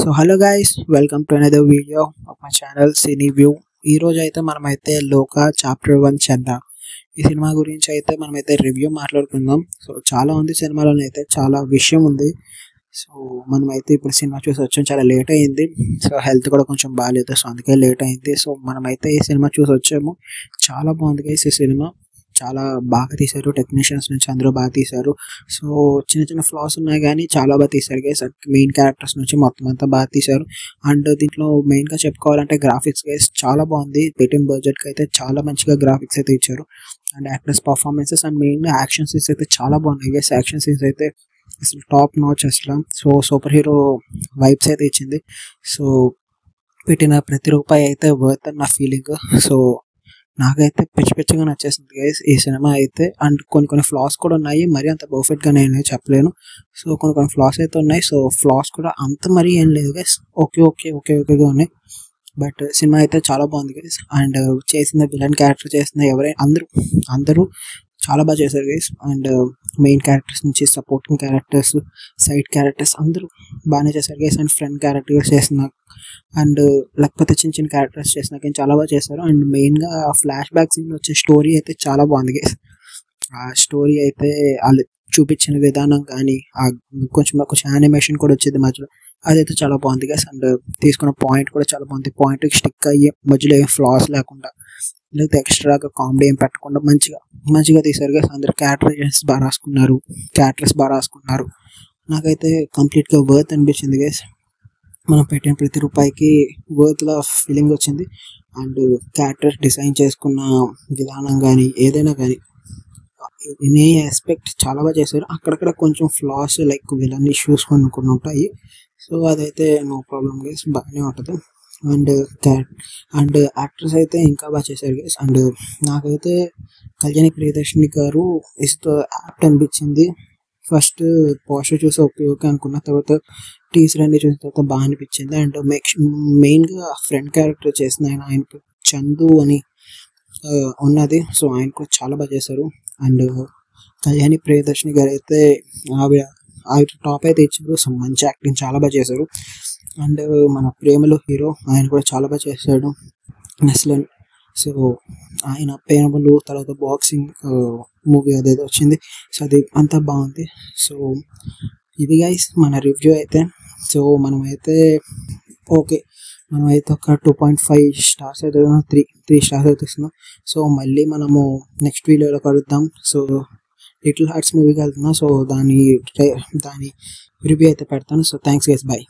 So hello guys, welcome to another video of my channel cine view. ఈ రోజు అయితే మనమైతే లోక చాప్టర్ 1 చేద్దాం. ఈ సినిమా గురించి అయితే మనమైతే రివ్యూ మాట్లాడుకుందాం. సో చాలా ఉంది సినిమాలో అయితే, చాలా విషయం ఉంది. సో మనమైతే ఇప్పుడు సినిమా చూసి వచ్చాం, చాలా లేట్ అయింది. సో హెల్త్ కూడా కొంచెం బాగాలేదు, సో అందుకే లేట్ అయింది. సో మనమైతే ఈ సినిమా చూసి వచ్చాము. చాలా బాగుంది గైస్ ఈ సినిమా, చాలా బాగా తీశారు. టెక్నీషియన్స్ నుంచి అందరూ బాగా తీశారు. సో చిన్న చిన్న ఫ్లాస్ ఉన్నాయి కానీ చాలా బాగా తీశారు గైస్. మెయిన్ క్యారెక్టర్స్ నుంచి మొత్తం అంతా బాగా తీశారు. అండ్ దీంట్లో మెయిన్గా చెప్పుకోవాలంటే గ్రాఫిక్స్ గైస్ చాలా బాగుంది. పెట్టిన బడ్జెట్కి అయితే చాలా మంచిగా గ్రాఫిక్స్ అయితే ఇచ్చారు. అండ్ యాక్టర్స్ పర్ఫార్మెన్సెస్ అండ్ మెయిన్గా యాక్షన్ సీన్స్ అయితే చాలా బాగున్నాయి గైస్. యాక్షన్ సీన్స్ అయితే అసలు టాప్ నాచ్ అసలు. సో సూపర్ హీరో వైబ్స్ అయితే ఇచ్చింది. సో పెట్టిన ప్రతి రూపాయి అయితే వర్త్ అని నా ఫీలింగ్. సో నాకైతే పిచ్చిగా నచ్చేసింది గైస్ ఈ సినిమా అయితే. అండ్ కొన్ని ఫ్లాస్ కూడా ఉన్నాయి, మరీ అంత పర్ఫెక్ట్గా నేను చెప్పలేను. సో కొన్ని ఫ్లాస్ అయితే ఉన్నాయి. సో ఫ్లాస్ కూడా అంత మరీ ఏం లేదు గైస్, ఓకేగా ఉన్నాయి. బట్ సినిమా అయితే చాలా బాగుంది గైస్. అండ్ చేసిన విలన్ క్యారెక్టర్ చేసిన ఎవరైనా అందరూ చాలా బాగా చేశారు గైస్. అండ్ మెయిన్ క్యారెక్టర్స్ నుంచి సపోర్టింగ్ క్యారెక్టర్స్, సైడ్ క్యారెక్టర్స్ అందరూ బాగానే చేశారు గైస్. అండ్ ఫ్రెండ్ క్యారెక్టర్స్ చేసిన అండ్ లేకపోతే చిన్న క్యారెక్టర్స్ చేసిన కానీ చాలా బాగా చేశారు. అండ్ మెయిన్గా ఫ్లాష్ బ్యాక్ సీన్ వచ్చే స్టోరీ అయితే చాలా బాగుంది గైస్. ఆ స్టోరీ అయితే వాళ్ళు చూపించిన విధానం కానీ కొంచెం యానిమేషన్ కూడా వచ్చేది మధ్యలో, అదైతే చాలా బాగుంది గైస్. అండ్ తీసుకున్న పాయింట్ కూడా చాలా బాగుంది. పాయింట్ స్టిక్ అయ్యి మధ్యలో ఏం ఫ్లాస్ లేకుండా, లేకపోతే ఎక్స్ట్రాగా కామెడీ ఏం పెట్టకుండా మంచిగా తీశారు గైస్. అందరు క్యారెక్టర్స్ బాగా రాసుకున్నారు. నాకైతే కంప్లీట్గా వర్త్ అనిపించింది గైస్. మనం పెట్టిన ప్రతి రూపాయికి వర్త్లా ఫీలింగ్ వచ్చింది. అండ్ క్యారెక్టర్ డిజైన్ చేసుకున్న విధానం కానీ ఏదైనా కానీ ఇన్ ఏ ఆస్పెక్ట్ చాలా బాగా చేశారు. అక్కడక్కడ కొంచెం ఫ్లాస్ లైక్ విలన్ ఇష్యూస్ కొన్ని ఉంటాయి. సో అదైతే నో ప్రాబ్లం గైస్, బాగానే ఉంటుంది. అండ్ యాక్టర్స్ అయితే ఇంకా బాగా చేశారు గైస్. అండ్ నాకైతే కళ్యాణి ప్రియదర్శిని గారు ఇస్తూ యాక్ట్ అనిపించింది. ఫస్ట్ పోస్టర్ చూసి ఓకే అనుకున్న తర్వాత టీజర్ అన్ని చూసిన తర్వాత బాగా అనిపించింది. అండ్ మెయిన్గా ఫ్రెండ్ క్యారెక్టర్ చేసిన ఆయన చందు అని ఉన్నది. సో ఆయన కూడా చాలా బాగా చేశారు. అండ్ కళ్యాణి ప్రియదర్శిని గారు అయితే ఆవిడ టాప్ అయితే ఇచ్చారు. సో మంచి యాక్టింగ్ చాలా బాగా చేశారు. అండ్ మన ప్రేమలో హీరో ఆయన కూడా చాలా బాగా చేశాడు, నెస్లన్. సో ఆయన ప్రేమలు తర్వాత బాక్సింగ్ మూవీ అదేదో వచ్చింది. సో అది అంతా బాగుంది. సో ఇది గైస్ మన రివ్యూ అయితే. సో మనమైతే ఒక 2.5 స్టార్స్ అయితే 3 స్టార్స్ అయితే ఇస్తున్నాం. సో మళ్ళీ మనము నెక్స్ట్ వీడియోలో కలుద్దాం. సో లిటిల్ హార్ట్స్ మూవీకి వెళ్తున్నాం. సో దాని రివ్యూ అయితే పెడతాను. So thanks guys, bye.